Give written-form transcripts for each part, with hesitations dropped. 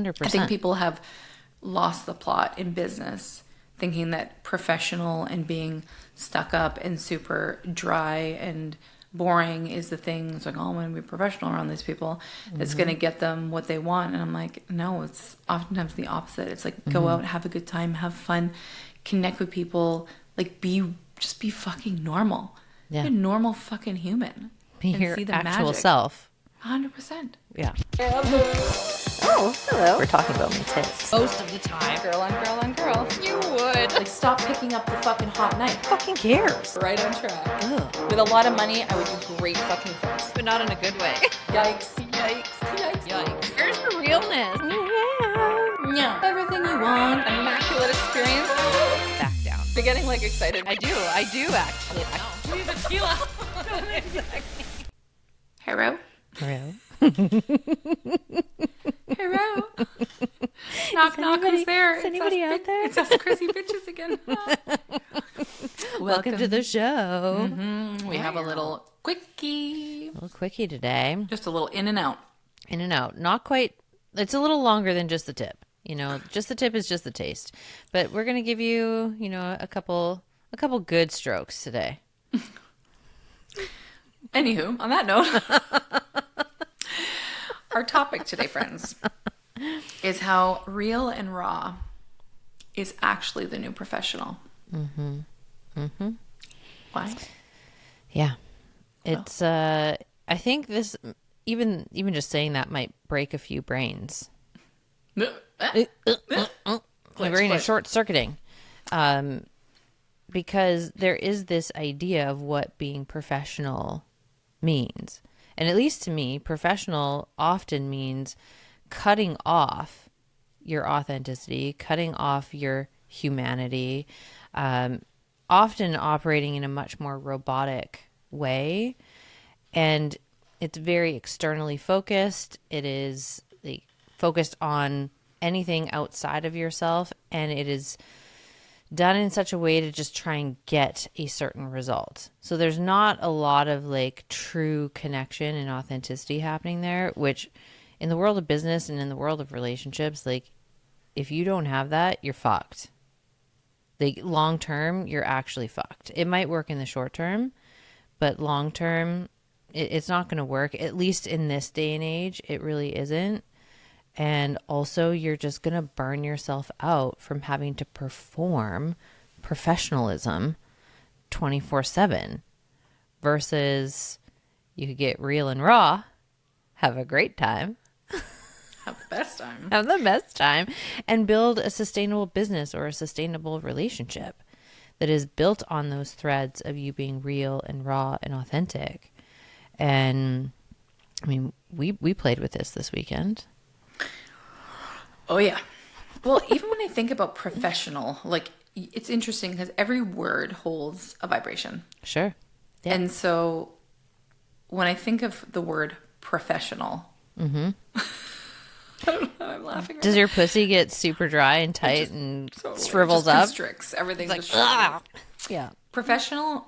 100%. I think people have lost the plot in business, thinking that professional and being stuck up and super dry and boring is the thing. It's like, oh, I'm going to be professional around these people. It's going to get them what they want. And I'm like, no, it's oftentimes the opposite. It's like, go out, have a good time, have fun, connect with people, like just be fucking normal. Yeah. Be a normal fucking human. Be and your see the actual magic. self. 100%. Yeah. Oh, hello. We're talking about my tits. Most of the time. Girl on girl on girl. You would. Like, stop picking up the fucking hot knife. Fucking cares. Right on track. Ugh. With a lot of money, I would do great fucking things. But not in a good way. Yikes. Yikes. Yikes. Yikes. Where's the realness? Yeah. Everything you want. Immaculate experience. Back down. You're getting, like, excited. I do actually. Give me the tequila. Exactly. Hello? Hello. Hello? Knock, knock, who's there? Is anybody out there? It's us crazy bitches again. Welcome to the show. We have a little quickie. A little quickie today. Just a little in and out. In and out. Not quite. It's a little longer than just the tip. You know, just the tip is just the taste. But we're going to give you, you know, a couple good strokes today. Anywho, on that note, our topic today, friends, is how real and raw is actually the new professional. Mm-hmm. Mm-hmm. Why? Yeah. It's, I think this, even just saying that might break a few brains. My brain is short-circuiting. Because there is this idea of what being professional means. And at least to me, professional often means cutting off your authenticity, cutting off your humanity, often operating in a much more robotic way. And it's very externally focused. It is like, focused on anything outside of yourself, and it is done in such a way to just try and get a certain result. So there's not a lot of like true connection and authenticity happening there, which in the world of business and in the world of relationships, like if you don't have that, you're fucked. Like long term, you're actually fucked. It might work in the short term, but long term, it's not going to work. At least in this day and age, it really isn't. And also, you're just going to burn yourself out from having to perform professionalism 24/7 versus you could get real and raw, have a great time, Have the best time. have the best time, and build a sustainable business or a sustainable relationship that is built on those threads of you being real and raw and authentic. And I mean, we played with this weekend. Oh, yeah. Well, even when I think about professional, like, it's interesting because every word holds a vibration. Sure. Yeah. And so when I think of the word professional, I don't know why I'm laughing. Does your pussy get super dry and tight and Totally. shrivels Just up? constricts. Everything Like, just shrivels. yeah. Professional,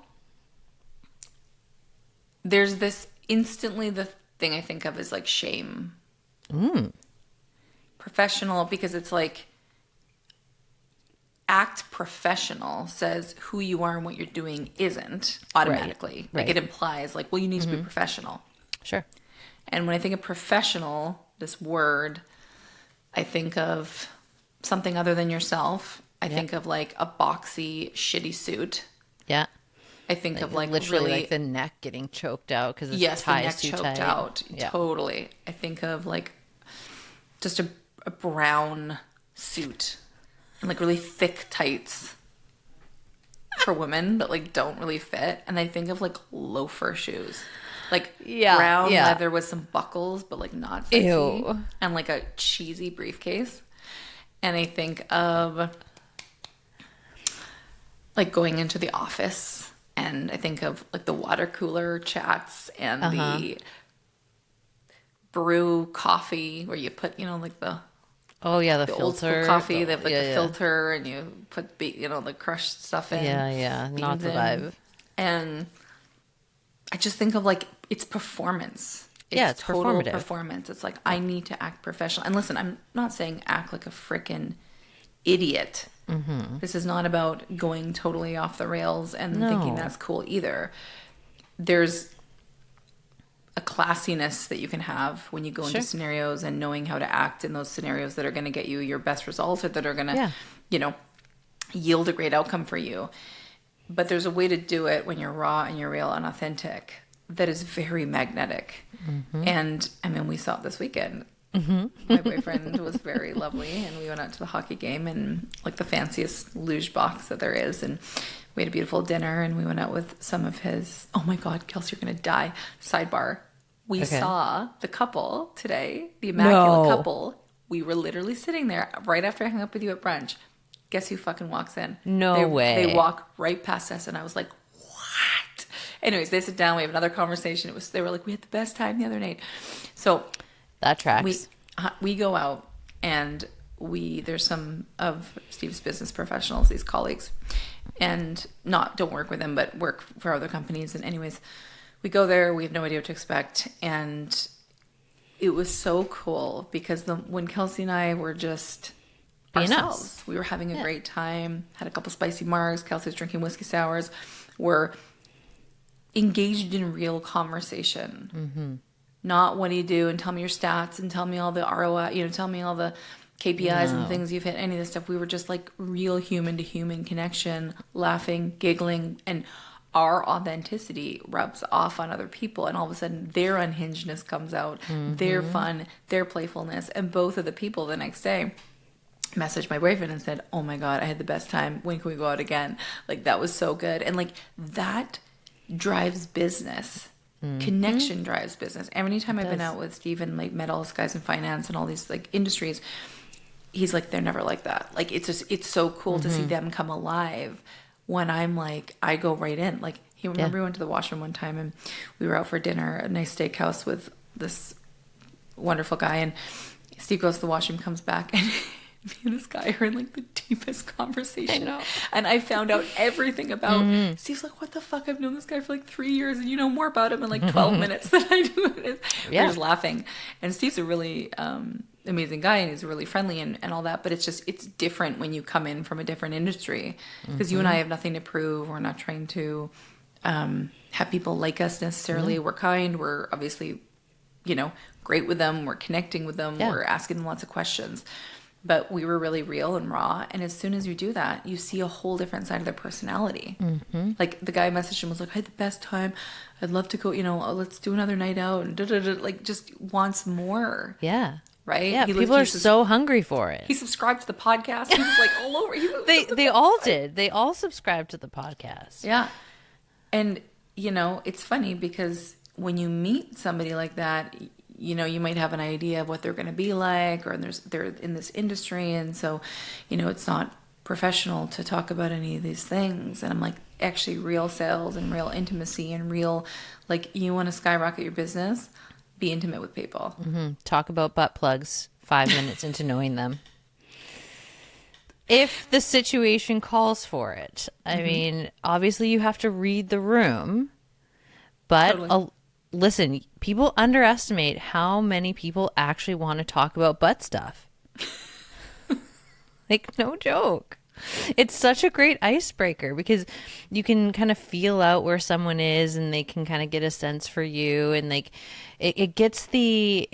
there's this instantly the thing I think of is like shame. Professional, because it's like act professional says who you are and what you're doing isn't automatically. Right. Like it implies like, well, you need to be professional. Sure. And when I think of professional, this word, I think of something other than yourself. I think of like a boxy, shitty suit. Yeah. I think of like literally really, like the neck getting choked out because yes, the ties neck too choked tight. out. Yeah. Totally. I think of like just a brown suit and like really thick tights for women that like don't really fit. And I think of like loafer shoes. Like brown leather with some buckles, but like not sexy. Ew. And like a cheesy briefcase. And I think of like going into the office, and I think of like the water cooler chats and the brew coffee where you put, you know, like the the old school filter. coffee. They have like the filter, and you put the crushed stuff in. Yeah. Not beans the in. vibe. And I just think of like it's performance. it's total performative. performance. It's like, I need to act professional. And listen, I'm not saying act like a freaking idiot. Mm-hmm. This is not about going totally off the rails and No. thinking that's cool either. There's a classiness that you can have when you go into Sure. scenarios and knowing how to act in those scenarios that are going to get you your best results or that are going to, yield a great outcome for you. But there's a way to do it when you're raw and you're real and authentic that is very magnetic. Mm-hmm. And I mean, we saw it this weekend. Mm-hmm. My boyfriend was very lovely, and we went out to the hockey game and like the fanciest luge box that there is, and we had a beautiful dinner, and we went out with some of his, oh my God, Kelsey, you're gonna die. Sidebar. We saw the couple today, the immaculate couple. We were literally sitting there right after I hung up with you at brunch. Guess who fucking walks in? No way. They walk right past us, and I was like, what? Anyways, they sit down. We have another conversation. They were like, we had the best time the other night. So That tracks. we go out, and there's some of Steve's business professionals, these colleagues, and don't work with them, but work for other companies. And anyways, we go there. We have no idea what to expect, and it was so cool because when Kelsey and I were just Being ourselves, us. we were having a great time. Had a couple spicy margs. Kelsey was drinking whiskey sours. We're engaged in real conversation. Mm-hmm. Not what do you do and tell me your stats and tell me all the ROI, tell me all the KPIs and things you've hit, any of this stuff. We were just like real human to human connection, laughing, giggling, and our authenticity rubs off on other people. And all of a sudden their unhingedness comes out, their fun, their playfulness. And both of the people the next day messaged my boyfriend and said, oh my God, I had the best time. When can we go out again? Like, that was so good. And like, that drives business. Connection drives business. Every time I've been out with Steve and like met all these guys in finance and all these like industries, he's like, they're never like that. Like, it's so cool to see them come alive when I'm like, I go right in. Like, he remember we went to the washroom one time and we were out for dinner, a nice steakhouse with this wonderful guy, and Steve goes to the washroom, comes back, and me and this guy are in like the deepest conversation. I know. And I found out everything about Steve's like, what the fuck? I've known this guy for like 3 years and you know more about him in like 12 minutes than I do. We're just laughing. And Steve's a really amazing guy, and he's really friendly and all that. But it's different when you come in from a different industry, because you and I have nothing to prove. We're not trying to have people like us necessarily. We're kind. We're obviously, great with them. We're connecting with them. We're asking them lots of questions. But we were really real and raw. And as soon as you do that, you see a whole different side of their personality. Mm-hmm. Like, the guy messaged him, was like, I had the best time. I'd love to go, let's do another night out. And like, just wants more. Yeah. Right? Yeah. People are so hungry for it. He subscribed to the podcast. He was like all over. They all did. They all subscribed to the podcast. Yeah. And, it's funny because when you meet somebody like that, you might have an idea of what they're going to be like, or they're in this industry. And so, it's not professional to talk about any of these things. And I'm like, actually, real sales and real intimacy and real, like, you want to skyrocket your business, be intimate with people. Mm-hmm. Talk about butt plugs 5 minutes into knowing them. If the situation calls for it. I mean, obviously you have to read the room, but Totally. Listen, people underestimate how many people actually want to talk about butt stuff. Like, no joke. It's such a great icebreaker because you can kind of feel out where someone is, and they can kind of get a sense for you, and like it gets the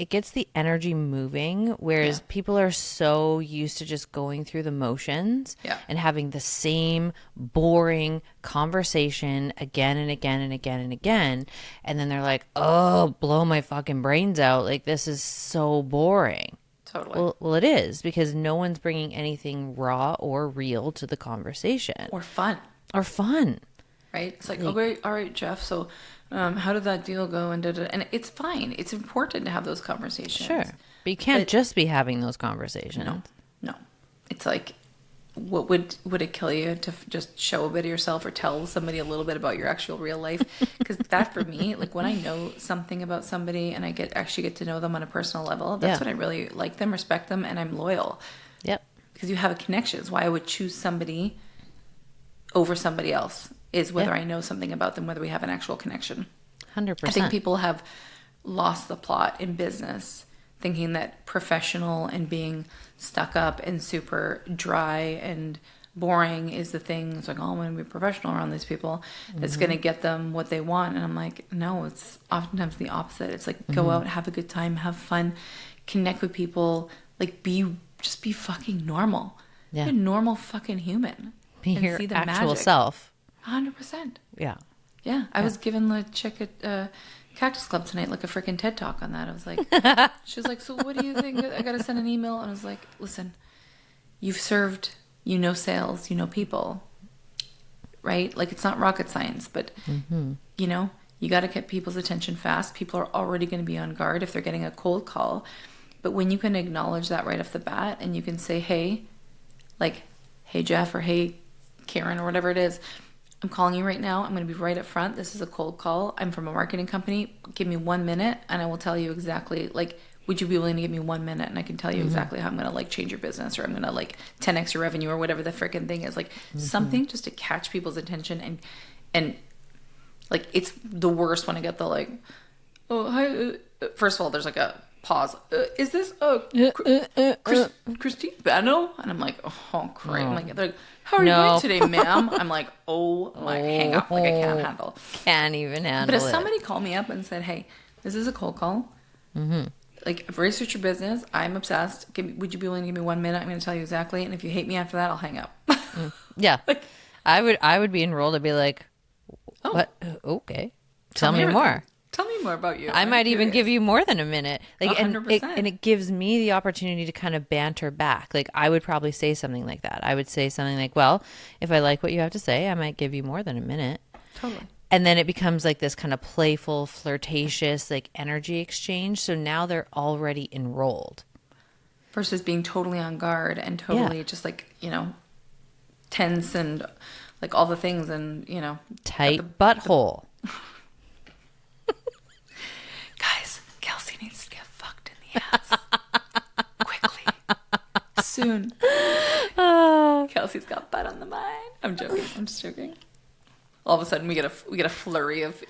energy moving, whereas people are so used to just going through the motions and having the same boring conversation again and again and again and again, and then they're like, oh, blow my fucking brains out, like, this is so boring. Totally. Well, it is, because no one's bringing anything raw or real to the conversation. Or fun. Right? It's like, okay, all right, Jeff, so how did that deal go? And and it's fine. It's important to have those conversations. Sure. But you can't just be having those conversations. No. It's like, what would it kill you to just show a bit of yourself or tell somebody a little bit about your actual real life? Because that, for me, like, when I know something about somebody and I actually get to know them on a personal level, that's when I really like them, respect them, and I'm loyal. Yep. Because you have a connection. It's why I would choose somebody over somebody else, is whether I know something about them, whether we have an actual connection. 100%. I think people have lost the plot in business, thinking that professional and being stuck up and super dry and boring is the thing. It's like, oh, I'm going to be professional around these people. It's going to get them what they want. And I'm like, no, it's oftentimes the opposite. It's like, go out, have a good time, have fun, connect with people, like just be fucking normal. Yeah. Be a normal fucking human. Be and your see the actual magic. self. 100%. Yeah. Yeah. I was giving the chick at Cactus Club tonight like a freaking TED Talk on that. I was like, she was like, so what do you think? I got to send an email. And I was like, listen, you've served, you know, sales, you know, people, right? Like, it's not rocket science, but you know, you got to get people's attention fast. People are already going to be on guard if they're getting a cold call. But when you can acknowledge that right off the bat and you can say, hey, like, hey, Jeff, or hey, Karen, or whatever it is, I'm calling you right now. I'm going to be right up front. This is a cold call. I'm from a marketing company. Give me 1 minute and I will tell you exactly, like, would you be willing to give me 1 minute and I can tell you exactly how I'm going to like change your business, or I'm going to like 10x your revenue, or whatever the freaking thing is, like something just to catch people's attention. And like, it's the worst when I get the like, oh, hi. First of all, there's like a pause. Is this Christine Beno? And I'm like, oh, great. I'm like, they're like, how are you doing today, ma'am? I'm like, oh my, hang up. Like, I can't handle. Can't even handle But if it. somebody called me up and said, hey, this is a cold call. Like, I've researched your business. I'm obsessed. Would you be willing to give me 1 minute? I'm going to tell you exactly. And if you hate me after that, I'll hang up. Yeah. Like, I would be enrolled. I'd be like, oh, what? Okay. Tell me everything. more. Tell me more about you. I might even give you more than a minute. Like, and 100%. it gives me the opportunity to kind of banter back. Like, I would probably say something like that. I would say something like, well, if I like what you have to say, I might give you more than a minute. Totally. And then it becomes like this kind of playful, flirtatious, like energy exchange. So now they're already enrolled. Versus being totally on guard and totally just like, you know, tense and like all the things and, you know. Tight butthole. Guys, Kelsey needs to get fucked in the ass. Quickly. Soon. Oh. Kelsey's got butt on the mind. I'm joking. I'm just joking. All of a sudden we get a flurry of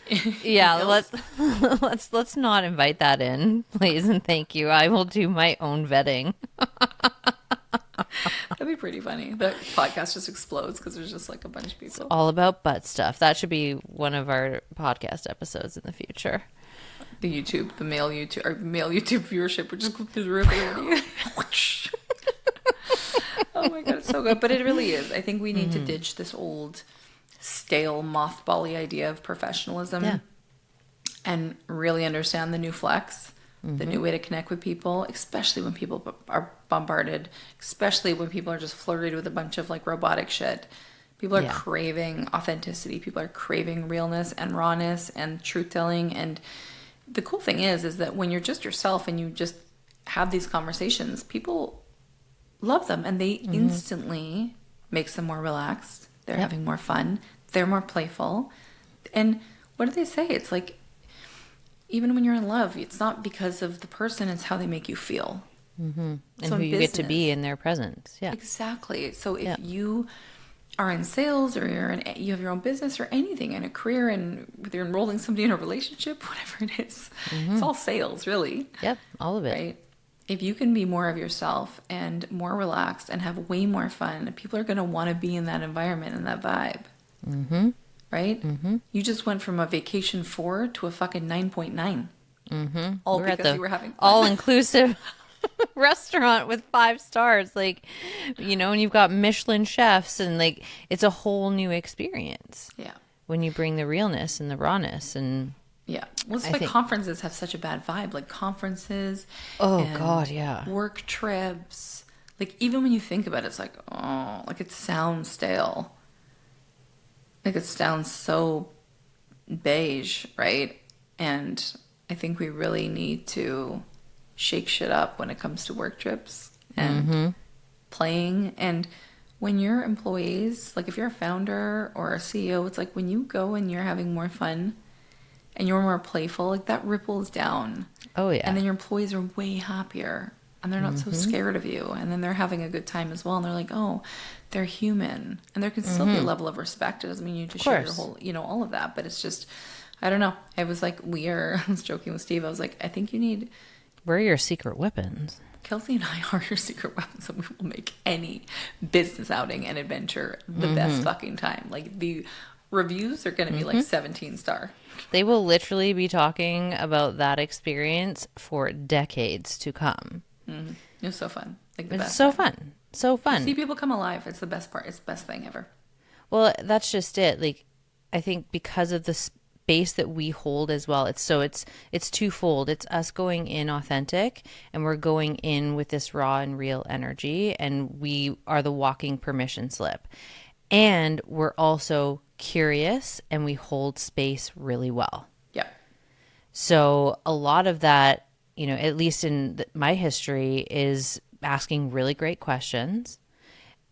Yeah, emails. let's not invite that in, please and thank you. I will do my own vetting. That'd be pretty funny. The podcast just explodes because there's just like a bunch of people. All about butt stuff. That should be one of our podcast episodes in the future. The male YouTube viewership would just go through the roof already. Oh my god, it's so good. But it really is. I think we need to ditch this old, stale, mothball-y idea of professionalism and really understand the new flex, the new way to connect with people, especially when people are bombarded, especially when people are just flirted with a bunch of like robotic shit. People are craving authenticity. People are craving realness and rawness and truth-telling. And the cool thing is that when you're just yourself and you just have these conversations, people love them and they instantly makes them more relaxed. They're having more fun. They're more playful. And what do they say? It's like, even when you're in love, it's not because of the person, it's how they make you feel. And So who in you get to be business- in their presence. Yeah. Exactly. So if you are in sales or you have your own business or anything in a career, and whether you're enrolling somebody in a relationship, whatever it is, it's all sales really. Yep. All of it. Right? If you can be more of yourself and more relaxed and have way more fun, people are going to want to be in that environment and that vibe. Right? You just went from a vacation 4 to a fucking 9.9. All We're at because the you were having fun. all-inclusive restaurant with 5 stars. Like, you know, and you've got Michelin chefs and like, it's a whole new experience Yeah. when you bring the realness and the rawness and... Yeah. Well, it's I why think- conferences have such a bad vibe. Like conferences. Oh, and God, yeah. Work trips. Like, even when you think about it, it's like, oh, like it sounds stale. Like it sounds so beige, right? And I think we really need to shake shit up when it comes to work trips and playing. And when you're employees, like if you're a founder or a CEO, it's like when you go and you're having more fun and you're more playful, like that ripples down. Oh, yeah. And then your employees are way happier and they're not so scared of you. And then they're having a good time as well. And they're like, oh, they're human. And there can still be a level of respect. It doesn't mean you just share your course. whole, you know, all of that. But it's just I don't know. I was like, I was joking with Steve. I was like, I think you need, Where are your secret weapons? Kelsey and I are your secret weapons, and we will make any business outing and adventure the best fucking time. Like, the reviews are going to be like 17-star. They will literally be talking about that experience for decades to come. It was so fun. Like, the It's best so time. fun. So fun. See people come alive. It's the best part. It's the best thing ever. Well, that's just it. Like, I think because of the space that we hold as well, it's twofold. It's us going in authentic, and we're going in with this raw and real energy, and we are the walking permission slip. And we're also curious, and we hold space really well. Yeah. So a lot of that, at least in my history, is asking really great questions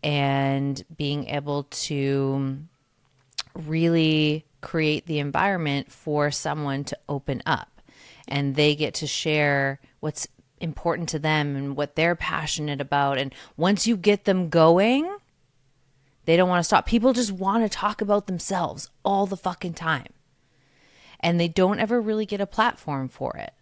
and being able to really create the environment for someone to open up, and they get to share what's important to them and what they're passionate about. And once you get them going, they don't want to stop. People just want to talk about themselves all the fucking time, and they don't ever really get a platform for it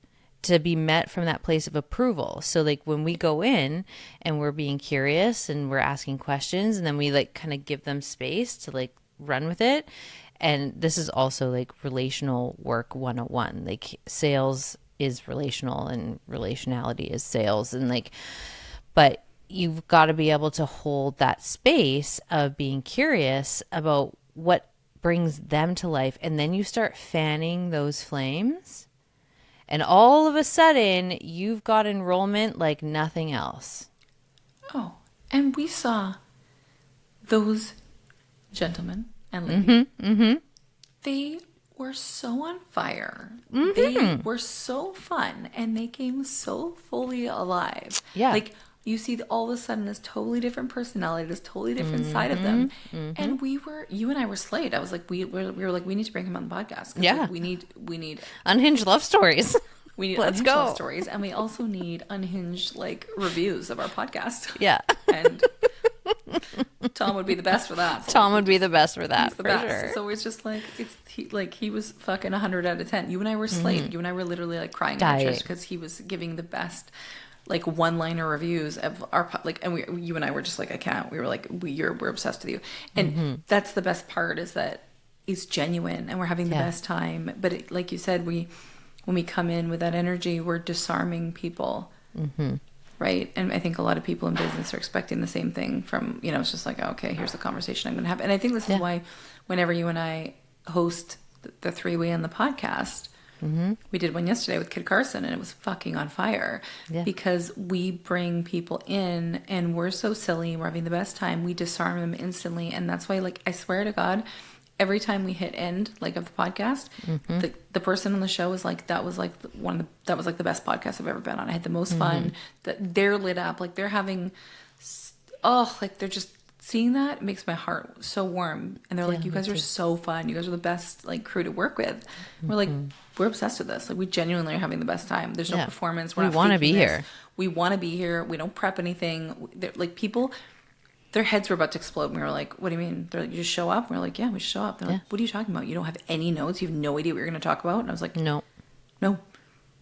to be met from that place of approval. So like when we go in and we're being curious and we're asking questions, and then we like kind of give them space to like run with it. And this is also like relational work 101. Like, sales is relational and relationality is sales. And like, but you've got to be able to hold that space of being curious about what brings them to life. And then you start fanning those flames, and all of a sudden you've got enrollment like nothing else. Oh, and we saw those gentlemen and ladies. They were so on fire. They were so fun, and they came so fully alive. Yeah. Like, you see all of a sudden this totally different personality, this totally different side of them. And you and I were slayed. I was like, we were like, we need to bring him on the podcast. 'Cause, Yeah. like, we need Unhinged love stories. We need Let's unhinged go. love stories, and we also need unhinged like reviews of our podcast. Yeah. And Tom would be the best for that. So Tom would be the best for that, he's the for best. sure. So it's just like he was fucking 100 out of 10. You and I were slayed. You and I were literally like crying in our Dying. chest because he was giving the best like one-liner reviews of our and you and I were just like, I can't. We were like, we're obsessed with you, and that's the best part, is that it's genuine and we're having the best time. But like you said, when we come in with that energy, we're disarming people. Right. And I think a lot of people in business are expecting the same thing from, it's just like, oh, okay, here's the conversation I'm going to have. And I think this is why whenever you and I host the three-way on the podcast, we did one yesterday with Kid Carson, and it was fucking on fire because we bring people in and we're so silly. We're having the best time. We disarm them instantly. And that's why, like, I swear to God, every time we hit end like of the podcast, the person on the show was like, that was like the best podcast I've ever been on. I had the most fun. That they're lit up, like they're having, like they're just seeing that. It makes my heart so warm. And they're like, you guys are so fun. You guys are the best like crew to work with. We're like, we're obsessed with this. Like, we genuinely are having the best time. There's no performance. We want to be here. We want to be here. We don't prep anything. Like, people, their heads were about to explode. And we were like, what do you mean? They're like, you just show up? And we're like, yeah, we show up. They're like, what are you talking about? You don't have any notes? You have no idea what you're going to talk about? And I was like, no.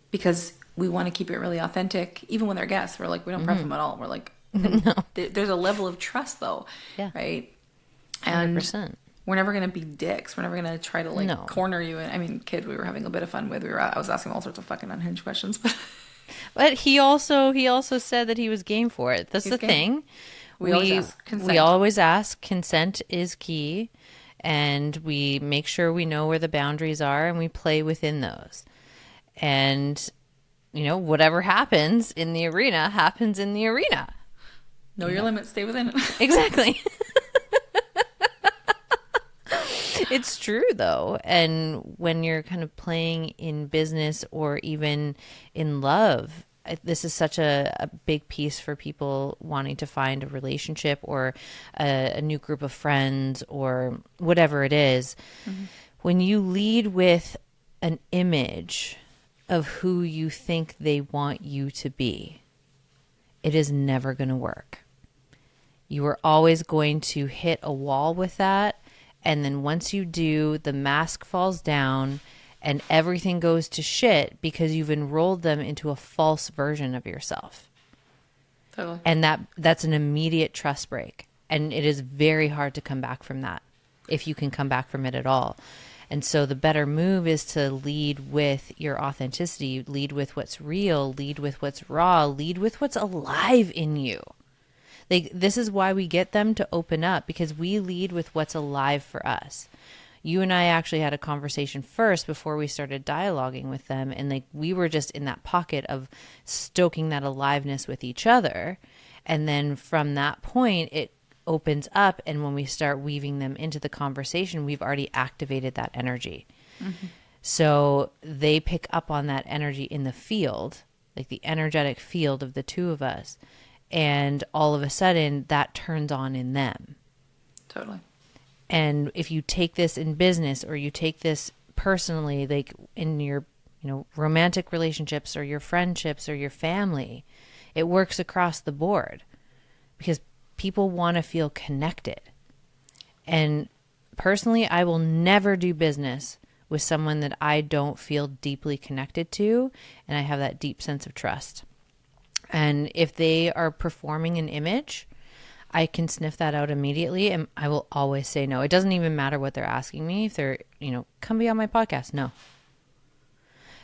Because we want to keep it really authentic. Even when they're guests, we're like, we don't prep them at all. We're like, there's a level of trust though. Yeah. Right? And 100%. We're never going to be dicks. We're never going to try to like corner you. And I mean, Kid, we were having a bit of fun with. I was asking all sorts of fucking unhinged questions. But he also said that he was game for it. That's the thing. We always ask consent. We always ask. Consent is key. And we make sure we know where the boundaries are, and we play within those. And, whatever happens in the arena happens in the arena. Know your limits. Stay within it. Exactly. It's true, though. And when you're kind of playing in business or even in love, this is such a big piece for people wanting to find a relationship or a new group of friends or whatever it is. When you lead with an image of who you think they want you to be, it is never going to work. You are always going to hit a wall with that. And then once you do, the mask falls down and everything goes to shit because you've enrolled them into a false version of yourself. Totally. And that's an immediate trust break. And it is very hard to come back from that, if you can come back from it at all. And so the better move is to lead with your authenticity, lead with what's real, lead with what's raw, lead with what's alive in you. Like, this is why we get them to open up, because we lead with what's alive for us. You and I actually had a conversation first before we started dialoguing with them. And like, we were just in that pocket of stoking that aliveness with each other. And then from that point, it opens up. And when we start weaving them into the conversation, we've already activated that energy. Mm-hmm. So they pick up on that energy in the field, like the energetic field of the two of us. And all of a sudden that turns on in them. Totally. And if you take this in business, or you take this personally, like in your, romantic relationships or your friendships or your family, it works across the board, because people want to feel connected. And personally, I will never do business with someone that I don't feel deeply connected to, and I have that deep sense of trust. And if they are performing an image, I can sniff that out immediately, and I will always say no. It doesn't even matter what they're asking me. If they're, come be on my podcast, no.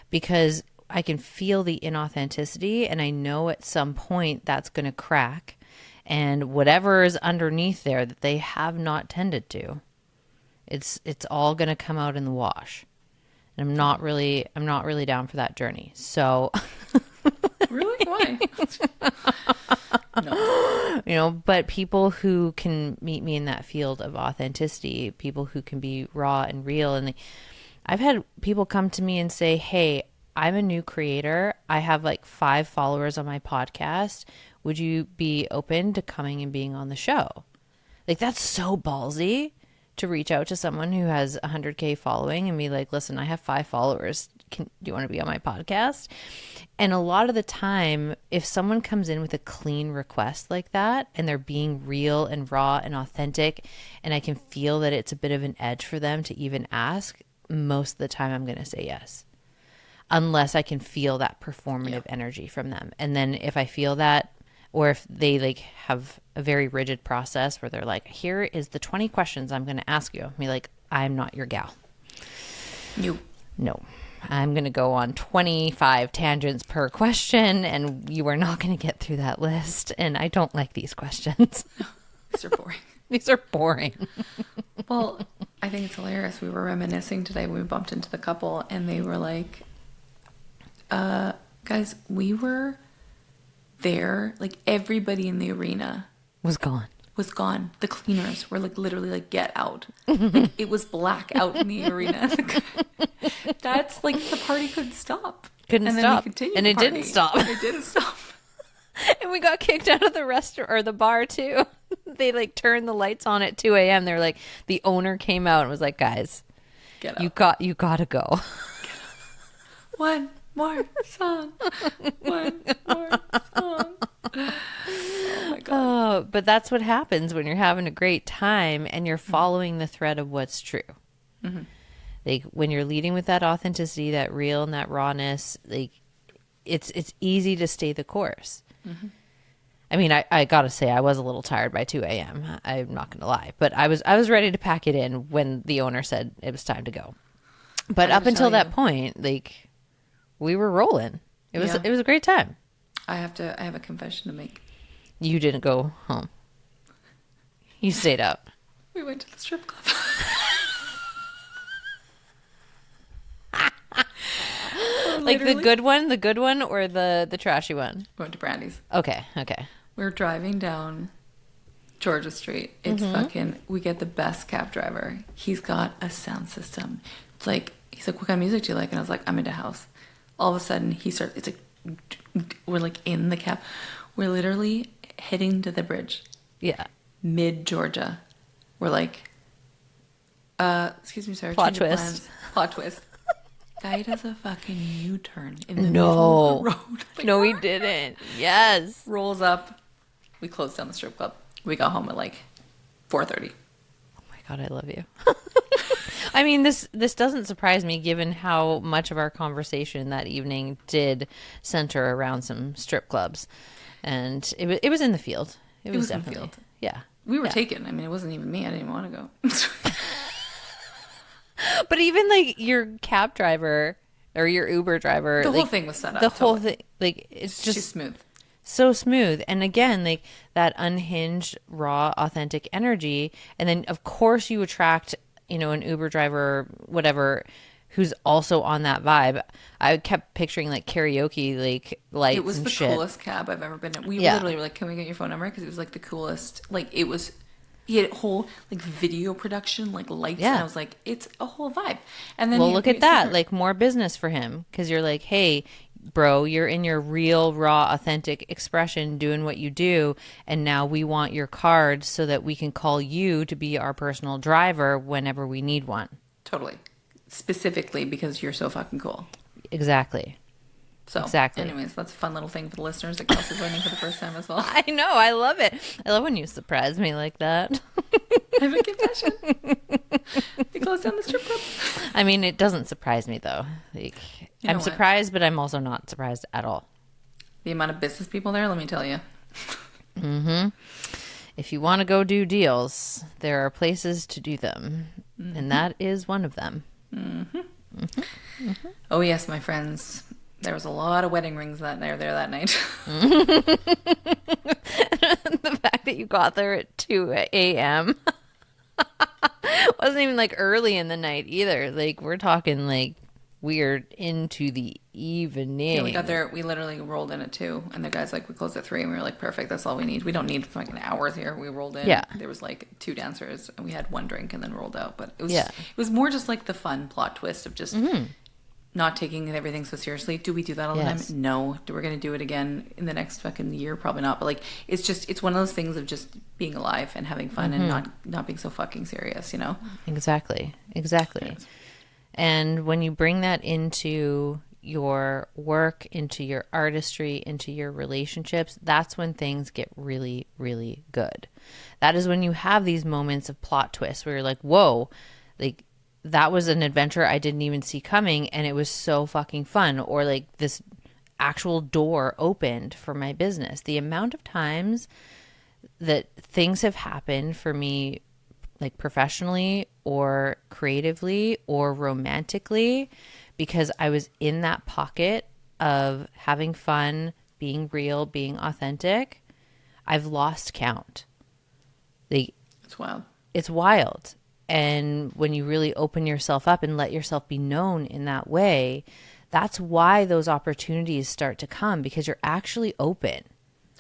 Because I can feel the inauthenticity, and I know at some point that's going to crack, and whatever is underneath there that they have not tended to, it's all going to come out in the wash. And I'm not really down for that journey. So Really? Why? No. But people who can meet me in that field of authenticity, people who can be raw and real. And I've had people come to me and say, hey, I'm a new creator. I have like 5 followers on my podcast. Would you be open to coming and being on the show? Like, that's so ballsy to reach out to someone who has 100K following and be like, listen, I have 5 followers. Do you want to be on my podcast? And a lot of the time, if someone comes in with a clean request like that, and they're being real and raw and authentic, and I can feel that it's a bit of an edge for them to even ask, most of the time I'm going to say yes. Unless I can feel that performative energy from them. And then if I feel that, or if they like have a very rigid process where they're like, here is the 20 questions I'm going to ask you. I'll be like, I'm not your gal. No. I'm going to go on 25 tangents per question, and you are not going to get through that list. And I don't like these questions. These are boring. These are boring. Well, I think it's hilarious. We were reminiscing today when we bumped into the couple, and they were like, guys, we were there. Like, everybody in the arena was gone. The cleaners were like literally like, get out. Like, it was black out in the arena. That's like, the party couldn't stop. And it didn't stop. It didn't stop. And we got kicked out of the restaurant or the bar too. They like turned the lights on at 2 a.m. They were like, the owner came out and was like, guys, get up. You gotta go. One more song. One more song. Oh my God. But that's what happens when you're having a great time and you're following the thread of what's true. Mm-hmm. Like, when you're leading with that authenticity, that real and that rawness, like, it's easy to stay the course. Mm-hmm. I mean, I gotta say, I was a little tired by 2 a.m. I'm not gonna lie, but I was ready to pack it in when the owner said it was time to go. But up until that point, like, we were rolling. It was a great time. I have a confession to make. You didn't go home. You stayed up. We went to the strip club. Like the good one or the trashy one? We went to Brandy's. Okay. We're driving down Georgia Street. It's we get the best cab driver. He's got a sound system. It's like, he's like, what kind of music do you like? And I was like, I'm into house. All of a sudden it's like, we're like in the cab. We're literally heading to the bridge. Yeah. Mid Georgia. We're like, excuse me, sir. Plot twist. Plot twist. Guy does a fucking U-turn in the middle of the road. Like, no, he didn't. Yes. Rolls up. We closed down the strip club. We got home at like 4:30. Oh my God, I love you. I mean, this doesn't surprise me given how much of our conversation that evening did center around some strip clubs. And it was in the field. It was in the definitely. field. Yeah. We were Yeah. taken. I mean, it wasn't even me. I didn't even want to go. But even like your cab driver or your Uber driver, The like, whole thing was set up. The whole totally. thing, like it's Too just smooth. so smooth. And again, like that unhinged, raw, authentic energy. And then of course you attract, an Uber driver, whatever, who's also on that vibe. I kept picturing like karaoke, like lights It was and the shit. coolest cab I've ever been in. We Yeah. literally were like, "Can we get your phone number?" Because it was like the coolest. Like it was, he had a whole like video production, like lights, Yeah. and I was like, "It's a whole vibe." And then Well, he- look we- at that. Like more business for him because you're like, hey, bro, you're in your real, raw, authentic expression doing what you do. And now we want your card so that we can call you to be our personal driver whenever we need one. Totally, specifically because you're so fucking cool. Exactly. So, Exactly. anyways, that's a fun little thing for the listeners that Kelsey's learning for the first time as well. I know. I love it. I love when you surprise me like that. I have a confession. We closed down the strip club. I mean, it doesn't surprise me though. Like, You know I'm what? surprised, but I'm also not surprised at all. The amount of business people there, let me tell you. If you want to go do deals, there are places to do them. And that is one of them. Oh yes, my friends. There was a lot of wedding rings there that night. The fact that you got there at 2 a.m. wasn't even like early in the night either. Like we're talking like weird into the evening. Yeah, we got there. We literally rolled in at 2, and the guy's like, "We closed at 3," and we were like, "Perfect. That's all we need. We don't need like an hour here." We rolled in. Yeah. There was like 2 dancers, and we had 1 drink, and then rolled out. But it was Yeah. it was more just like the fun plot twist of just not taking everything so seriously. Do we do that all the Yes. time? No. Do we're gonna do it again in the next fucking year? Probably not. But like, it's one of those things of just being alive and having fun and not being so fucking serious. You know. Exactly. Yes. And when you bring that into your work, into your artistry, into your relationships, that's when things get really, really good. That is when you have these moments of plot twists where you're like, whoa, like that was an adventure I didn't even see coming and it was so fucking fun. Or like this actual door opened for my business. The amount of times that things have happened for me, like professionally or creatively or romantically, because I was in that pocket of having fun, being real, being authentic, I've lost count. Like, It's wild. it's wild. And when you really open yourself up and let yourself be known in that way, that's why those opportunities start to come, because you're actually open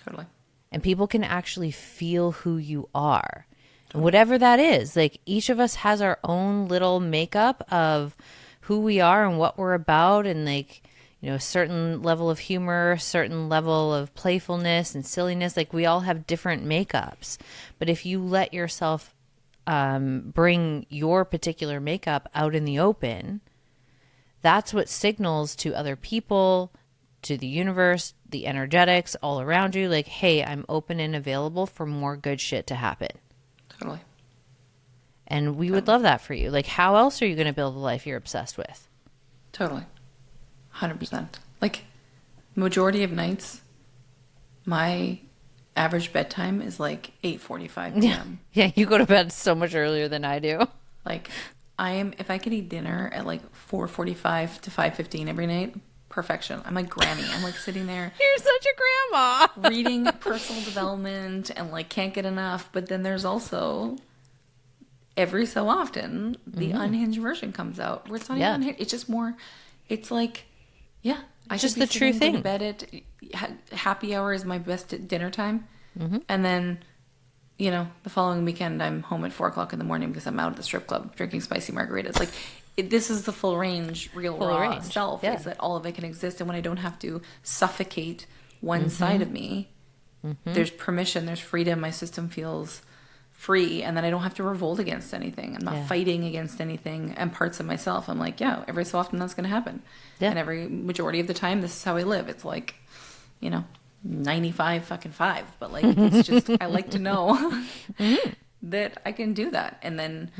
Totally. and people can actually feel who you are. And whatever that is, like each of us has our own little makeup of who we are and what we're about, and like, a certain level of humor, certain level of playfulness and silliness. Like we all have different makeups. But if you let yourself bring your particular makeup out in the open, that's what signals to other people, to the universe, the energetics all around you, like, hey, I'm open and available for more good shit to happen. Totally. And we would love that for you. Like, how else are you going to build the life you're obsessed with? Totally. 100%. Like, majority of nights, my average bedtime is like 8:45 p.m. Yeah, you go to bed so much earlier than I do. Like, if I could eat dinner at like 4:45 to 5:15 every night, perfection. I'm like granny. I'm like sitting there You're such a grandma. reading personal development and like can't get enough. But then there's also every so often the unhinged version comes out where it's not even unhinged. It's just more, it's like, yeah, I Just should be the true sitting, go thing. to bed at happy hour is my best dinner time. And then, the following weekend I'm home at 4:00 in the morning because I'm out at the strip club drinking spicy margaritas. Like, this is the full range, real Full raw range, self. yeah. Is that all of it can exist, and when I don't have to suffocate one side of me, there's permission, there's freedom. My system feels free, and then I don't have to revolt against anything. I'm not fighting against anything and parts of myself. I'm like, yeah, every so often that's going to happen. Yeah. And every majority of the time, this is how I live. It's like, 95 fucking 5, but like, it's just, I like to know that I can do that. And then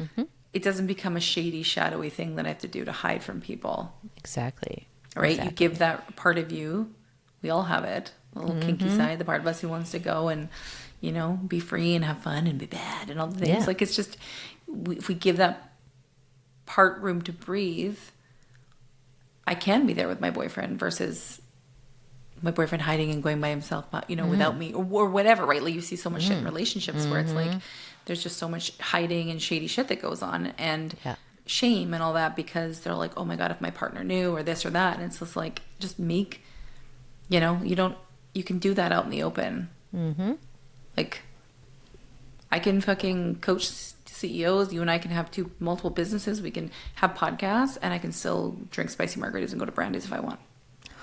it doesn't become a shady, shadowy thing that I have to do to hide from people. Exactly. Right? Exactly. You give that part of you. We all have it. A little kinky side, the part of us who wants to go and, you know, be free and have fun and be bad and all the things. Yeah. Like, it's just, if we give that part room to breathe, I can be there with my boyfriend versus my boyfriend hiding and going by himself, you know, without me or whatever, right? Like, you see so much shit in relationships where it's like, there's just so much hiding and shady shit that goes on, and shame and all that, because they're like, oh my God, if my partner knew, or this or that. And it's just like, just make, you know, you can do that out in the open. Like, I can fucking coach CEOs. You and I can have multiple businesses. We can have podcasts, and I can still drink spicy margaritas and go to Brandy's if I want.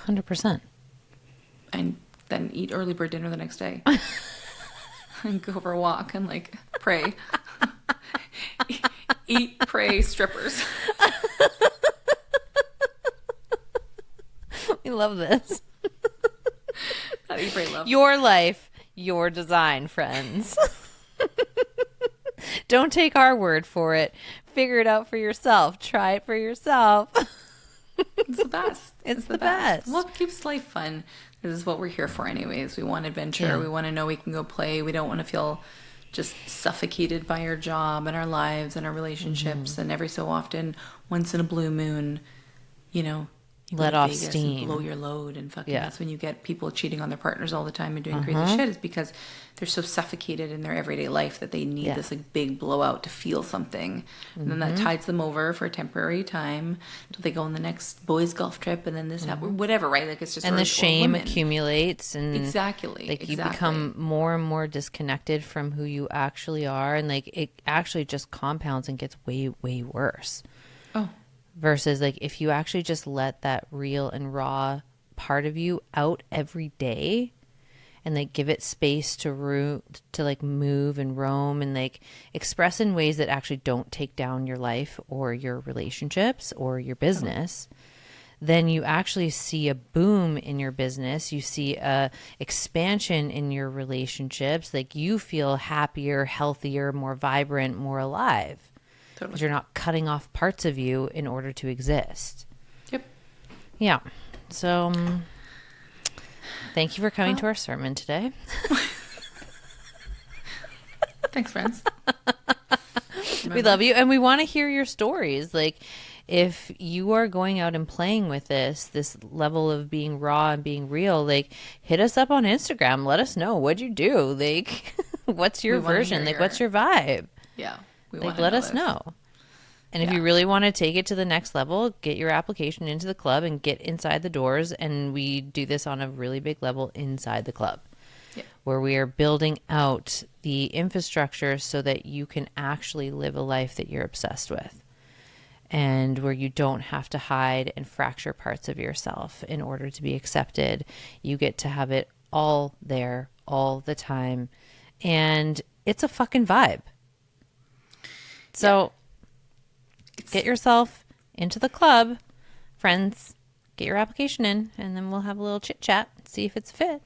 100%. And then eat early bird dinner the next day. And go for a walk and like pray. Eat, pray, strippers. We love this. Not eat, pray, love. Your life, your design, friends. Don't take our word for it. Figure it out for yourself. Try it for yourself. It's the best. It's the best. Well, it keeps life fun. This is what we're here for anyways. We want adventure. Yeah. We want to know we can go play. We don't want to feel just suffocated by our job and our lives and our relationships. And every so often, once in a blue moon, you know, you let go to off Vegas steam. and blow your load, and fucking Yeah. that's when you get people cheating on their partners all the time and doing crazy shit, is because they're so suffocated in their everyday life that they need this like big blowout to feel something. And then that tides them over for a temporary time until they go on the next boys golf trip, and then this happens, whatever, right? Like, it's just, And or the shame women. accumulates, and Exactly. like you become more and more disconnected from who you actually are, and like it actually just compounds and gets way, way worse. Oh, Versus like if you actually just let that real and raw part of you out every day, and like give it space to like move and roam and like express in ways that actually don't take down your life or your relationships or your business, then you actually see a boom in your business. You see a expansion in your relationships. Like, you feel happier, healthier, more vibrant, more alive. totally. Because you're not cutting off parts of you in order to exist. Yep. Yeah. So thank you for coming to our sermon today. Thanks, friends. We love you, and we want to hear your stories. Like, if you are going out and playing with this level of being raw and being real, like, hit us up on Instagram. Let us know. What'd you do? Like, what's your version? Like, what's your vibe? Yeah. We Like, let us know. And if you really want to take it to the next level, get your application into the club and get inside the doors. And we do this on a really big level inside the club, where we are building out the infrastructure so that you can actually live a life that you're obsessed with, and where you don't have to hide and fracture parts of yourself in order to be accepted. You get to have it all there all the time. And it's a fucking vibe. So get yourself into the club, friends. Get your application in, and then we'll have a little chit chat, see if it's a fit.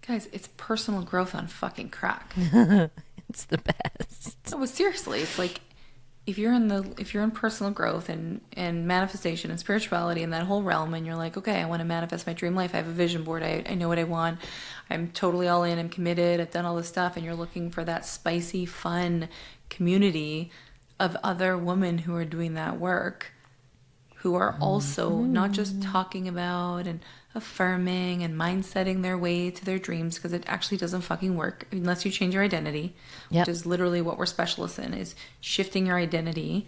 Guys, it's personal growth on fucking crack. It's the best. No, but seriously, it's like, if you're in personal growth and manifestation and spirituality and that whole realm, and you're like, okay, I want to manifest my dream life. I have a vision board. I know what I want. I'm totally all in. I'm committed. I've done all this stuff. And you're looking for that spicy, fun community of other women who are doing that work, who are also not just talking about and affirming and mindsetting their way to their dreams, because it actually doesn't fucking work unless you change your identity, which is literally what we're specialists in, is shifting your identity,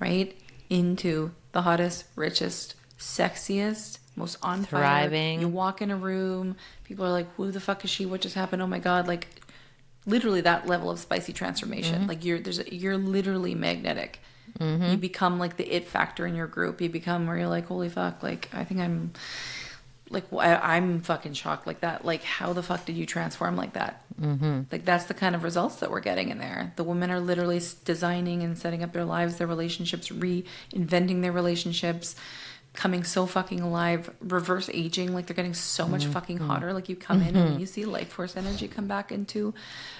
right, into the hottest, richest, sexiest, most on fire. Thriving. You walk in a room, people are like, who the fuck is she? What just happened? Oh my God. Like, literally that level of spicy transformation. Like, you're literally magnetic. You become like the it factor in your group. You become where you're like, holy fuck, like, I think I'm like, I'm fucking shocked like that. Like, how the fuck did you transform like that? Like, that's the kind of results that we're getting in there. The women are literally designing and setting up their lives, their relationships, reinventing their relationships, coming so fucking alive, reverse aging, like they're getting so much fucking hotter. Like you come in and you see life force energy come back into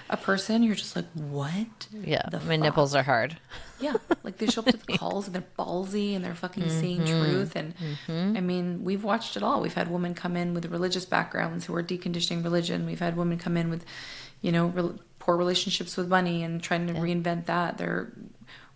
a person, you're just like, what? Yeah, the my fuck? nipples are hard. Yeah, like they show up to the calls and they're ballsy and they're fucking saying truth. And I mean, we've watched it all. We've had women come in with religious backgrounds who are deconditioning religion. We've had women come in with, you know, poor relationships with money and trying to reinvent that. Their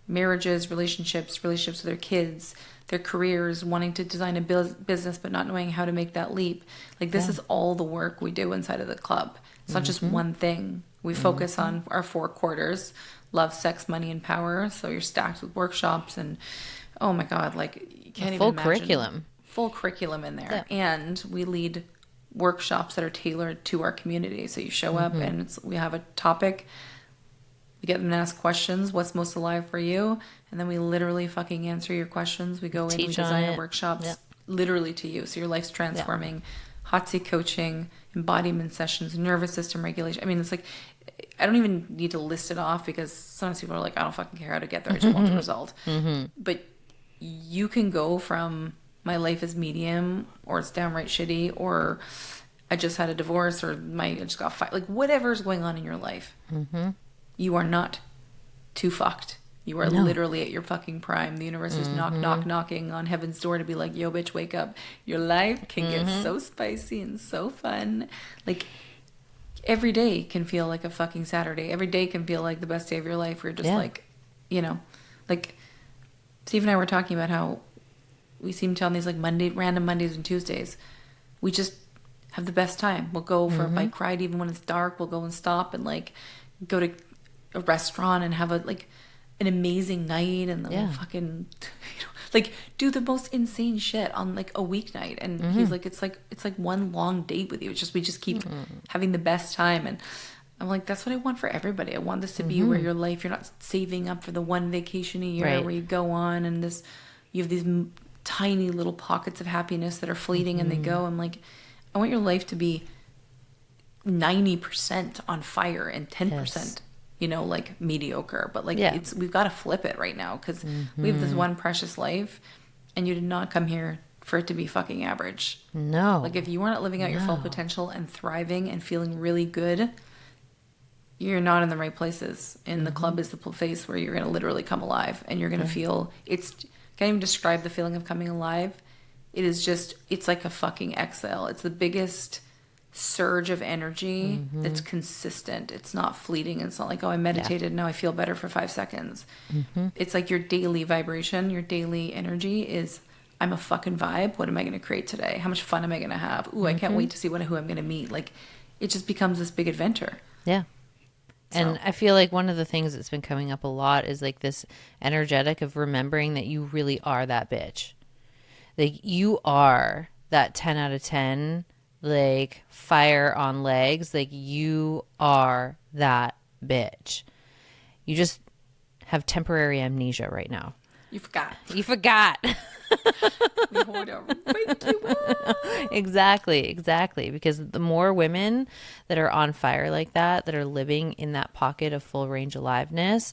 marriages, relationships with their kids, their careers, wanting to design a business but not knowing how to make that leap. Like this is all the work we do inside of the club. It's not just one thing. We focus on our 4 quarters: love, sex, money, and power. So you're stacked with workshops and, oh my God, like you can't even imagine. Curriculum. Full curriculum in there. Yeah. And we lead workshops that are tailored to our community. So you show up and we have a topic. We get them to ask questions. What's most alive for you? And then we literally fucking answer your questions. We go in, we design our workshops literally to you. So your life's transforming. Hot seat coaching, embodiment sessions, nervous system regulation. I mean, it's like, I don't even need to list it off because sometimes people are like, I don't fucking care how to get there. I just want the result. But you can go from my life is medium, or it's downright shitty, or I just had a divorce, or I just got fired. Like whatever's going on in your life, you are not too fucked. You are literally at your fucking prime. The universe is knocking on heaven's door to be like, yo, bitch, wake up. Your life can get so spicy and so fun. Like every day can feel like a fucking Saturday. Every day can feel like the best day of your life. Where you're just like, you know, like Steve and I were talking about how we seem to on these like random Mondays and Tuesdays, we just have the best time. We'll go for a bike ride even when it's dark. We'll go and stop and like go to a restaurant and have an amazing night, and then we'll fucking, you know, like do the most insane shit on like a weeknight. And he's like, it's like one long date with you. It's just we just keep having the best time. And I'm like, that's what I want for everybody. I want this to be where your life, you're not saving up for the one vacation a year where you go on and you have these tiny little pockets of happiness that are fleeting and they go. I'm like, I want your life to be 90% on fire and 10%, you know, like mediocre. But like we've got to flip it right now because we have this one precious life, and you did not come here for it to be fucking average. No. Like if you are not living out your full potential and thriving and feeling really good, you're not in the right places. And the club is the place where you're going to literally come alive, and you're going to feel, can't even describe the feeling of coming alive. It is just, it's like a fucking exhale. It's the biggest surge of energy that's consistent. It's not fleeting. It's not like, oh, I meditated, now I feel better for 5 seconds. It's like your daily vibration, your daily energy is, I'm a fucking vibe. What am I going to create today? How much fun am I going to have? Ooh, I can't wait to see who I'm going to meet. Like, it just becomes this big adventure. Yeah. And I feel like one of the things that's been coming up a lot is like this energetic of remembering that you really are that bitch. Like you are that 10 out of 10, like fire on legs. Like you are that bitch. You just have temporary amnesia right now. You forgot. You forgot. We want to wake you up. Exactly. Because the more women that are on fire like that are living in that pocket of full range aliveness,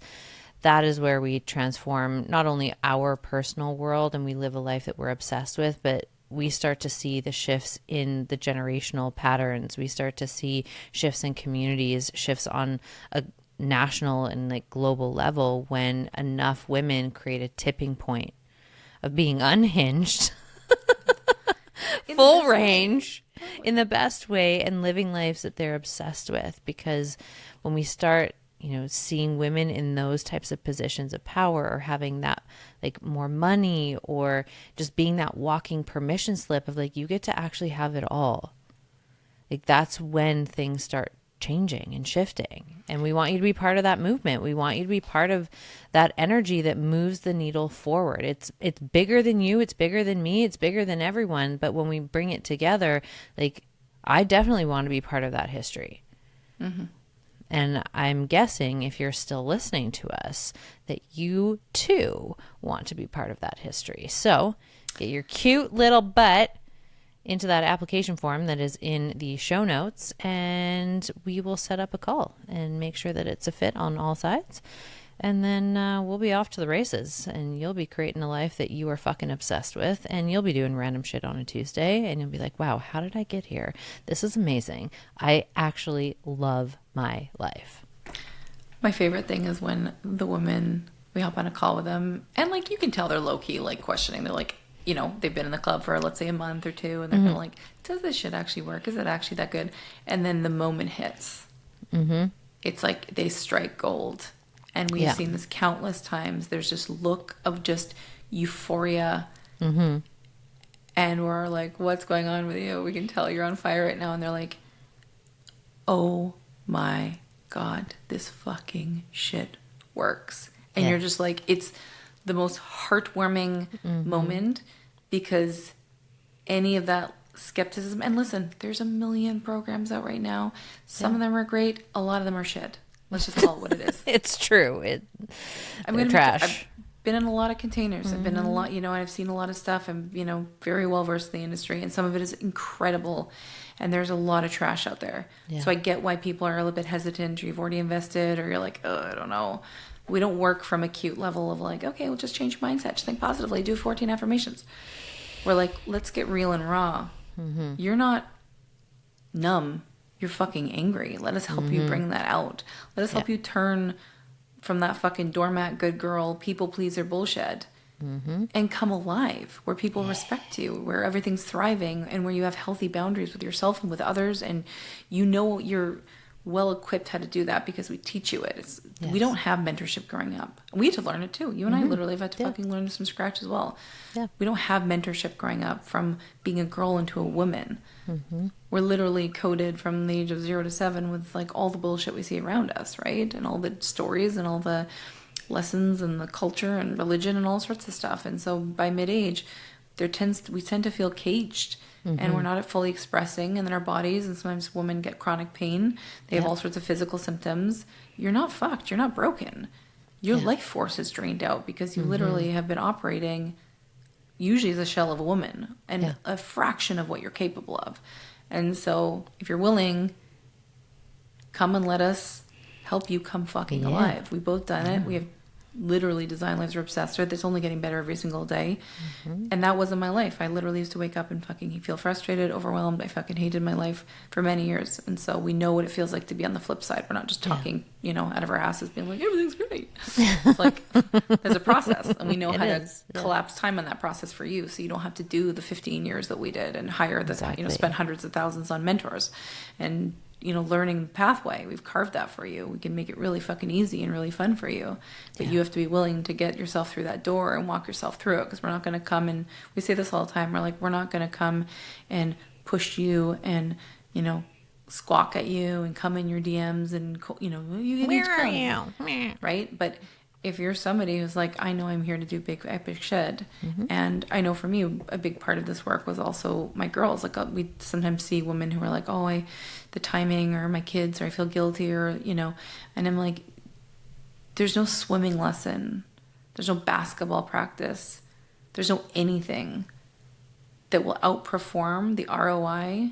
that is where we transform not only our personal world and we live a life that we're obsessed with, but we start to see the shifts in the generational patterns. We start to see shifts in communities, shifts on a national and like global level when enough women create a tipping point of being unhinged, full range, in the best way, and living lives that they're obsessed with. Because when we start, you know, seeing women in those types of positions of power, or having that like more money, or just being that walking permission slip of like, you get to actually have it all. Like that's when things start changing and shifting. And we want you to be part of that movement. We want you to be part of that energy that moves the needle forward. It's bigger than you. It's bigger than me. It's bigger than everyone. But when we bring it together, like I definitely want to be part of that history. And I'm guessing if you're still listening to us, that you too want to be part of that history. So get your cute little butt into that application form that is in the show notes, and we will set up a call and make sure that it's a fit on all sides. And then we'll be off to the races, and you'll be creating a life that you are fucking obsessed with, and you'll be doing random shit on a Tuesday, and you'll be like, wow, how did I get here? This is amazing. I actually love my life. My favorite thing is when the women, we hop on a call with them, and like you can tell they're low-key like questioning. They're like, you know, they've been in the club for let's say a month or two, and they're kind of like, does this shit actually work? Is it actually that good? And then the moment hits. It's like they strike gold. And we've seen this countless times. There's this look of just euphoria. And we're like, what's going on with you? We can tell you're on fire right now. And they're like, oh my God, this fucking shit works. And you're just like, it's the most heartwarming moment, because any of that skepticism, and listen, there's a million programs out right now. Some of them are great. A lot of them are shit. Let's just call it what it is. It's true. They're trash. I've been in a lot of containers. I've been in a lot, and I've seen a lot of stuff. I'm, very well versed in the industry, and some of it is incredible. And there's a lot of trash out there. So I get why people are a little bit hesitant, or you've already invested, or you're like, oh, I don't know. We don't work from a cute level of like, okay, we'll just change your mindset. Just think positively. Do 14 affirmations. We're like, let's get real and raw. You're not numb. You're fucking angry. Let us help you bring that out. Let us help you turn from that fucking doormat, good girl, people pleaser bullshit and come alive, where people respect you, where everything's thriving, and where you have healthy boundaries with yourself and with others, and you're well equipped how to do that because we teach you it. We don't have mentorship growing up. We had to learn it too. You and I literally have had to fucking learn this from scratch as well. We don't have mentorship growing up from being a girl into a woman. We're literally coded from the age of 0 to 7 with like all the bullshit we see around us, right? And all the stories and all the lessons and the culture and religion and all sorts of stuff. And so by mid-age, we tend to feel caged. And we're not fully expressing, and then our bodies, and sometimes women get chronic pain. They have all sorts of physical symptoms. You're not fucked. You're not broken. Your life force is drained out because you literally have been operating usually as a shell of a woman and a fraction of what you're capable of. And so if you're willing, come and let us help you come fucking alive. We've both done it. We have literally designed lives we're obsessed with. It's only getting better every single day. And that wasn't my life. I literally used to wake up and fucking feel frustrated, overwhelmed. I fucking hated my life for many years. And so we know what it feels like to be on the flip side. We're not just talking, out of our asses being like, everything's great. It's like, there's a process, and we know how to collapse time on that process for you. So you don't have to do the 15 years that we did and hire spend hundreds of thousands on mentors and, learning the pathway. We've carved that for you. We can make it really fucking easy and really fun for you. But you have to be willing to get yourself through that door and walk yourself through it, because we're not going to come and, we say this all the time, we're not going to come and push you and, squawk at you and come in your DMs and, you need to Where come. are you? Right? But if you're somebody who's like, I know I'm here to do big epic shit, and I know for me a big part of this work was also my girls. Like we sometimes see women who are like, oh, the timing, or my kids, or I feel guilty, or and I'm like, there's no swimming lesson, there's no basketball practice, there's no anything that will outperform the ROI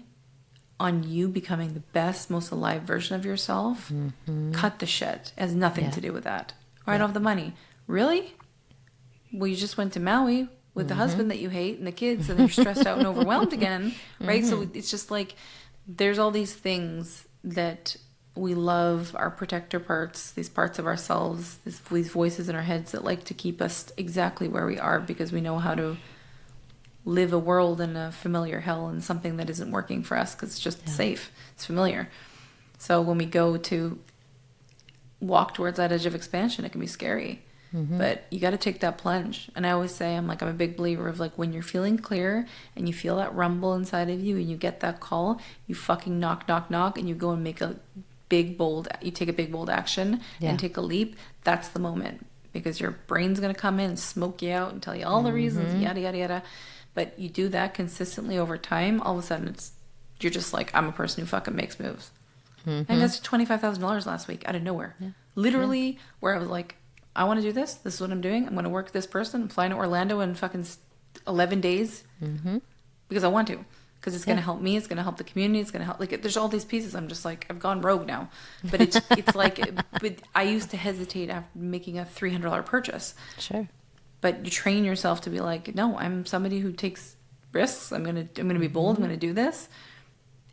on you becoming the best, most alive version of yourself. Cut the shit. It has nothing to do with that. I don't have the money. Really? Well, you just went to Maui with the husband that you hate and the kids, and you're stressed out and overwhelmed again, right? So it's just like, there's all these things that we love, our protector parts, these parts of ourselves, these voices in our heads that like to keep us exactly where we are, because we know how to live a world in a familiar hell and something that isn't working for us because it's just safe. It's familiar. So when we go to walk towards that edge of expansion, it can be scary, but you got to take that plunge. And I always say, I'm a big believer of like, when you're feeling clear and you feel that rumble inside of you and you get that call, you fucking knock, and you go and make you take a big bold action and take a leap. That's the moment, because your brain's going to come in and smoke you out and tell you all the reasons, yada, yada, yada. But you do that consistently over time, all of a sudden you're just like, I'm a person who fucking makes moves. I invested $25,000 last week out of nowhere. Literally, where I was like, I want to do this. This is what I'm doing. I'm going to work with this person. I'm flying to Orlando in fucking 11 days because I want to. because it's going to help me. It's going to help the community. It's going to help, like, there's all these pieces. I'm just like, I've gone rogue now, but it's like, but I used to hesitate after making a $300 purchase. Sure. But you train yourself to be like, no, I'm somebody who takes risks. I'm going to be bold. I'm going to do this.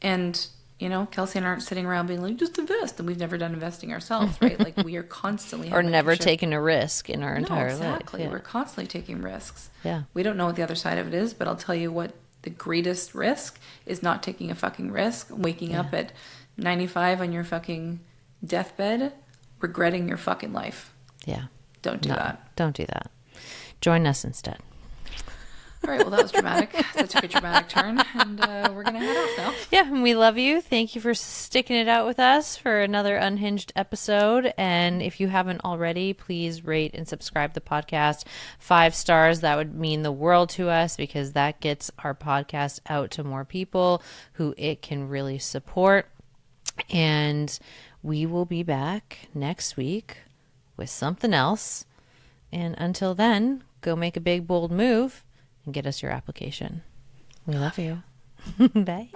And, you know, Kelsey and I aren't sitting around being like, just invest. And we've never done investing ourselves, right? Like, we are constantly or never taken a risk in our entire life. Exactly. Yeah. We're constantly taking risks. Yeah. We don't know what the other side of it is, but I'll tell you what the greatest risk is: not taking a fucking risk, waking up at 95 on your fucking deathbed, regretting your fucking life. Yeah. Don't do that. Don't do that. Join us instead. All right, well, that was dramatic. That took a dramatic turn, and we're going to head off now. Yeah, and we love you. Thank you for sticking it out with us for another Unhinged episode. And if you haven't already, please rate and subscribe the podcast. 5 stars. That would mean the world to us, because that gets our podcast out to more people who it can really support. And we will be back next week with something else. And until then, go make a big, bold move and get us your application. We love you. Bye.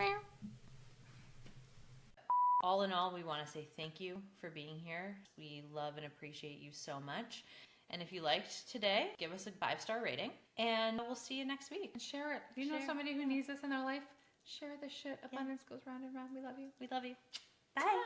All in all, we want to say thank you for being here. We love and appreciate you so much. And if you liked today, give us a 5-star rating. And we'll see you next week. Share it. If you know somebody who needs this in their life, share this shit. Abundance goes round and round. We love you. We love you. Bye.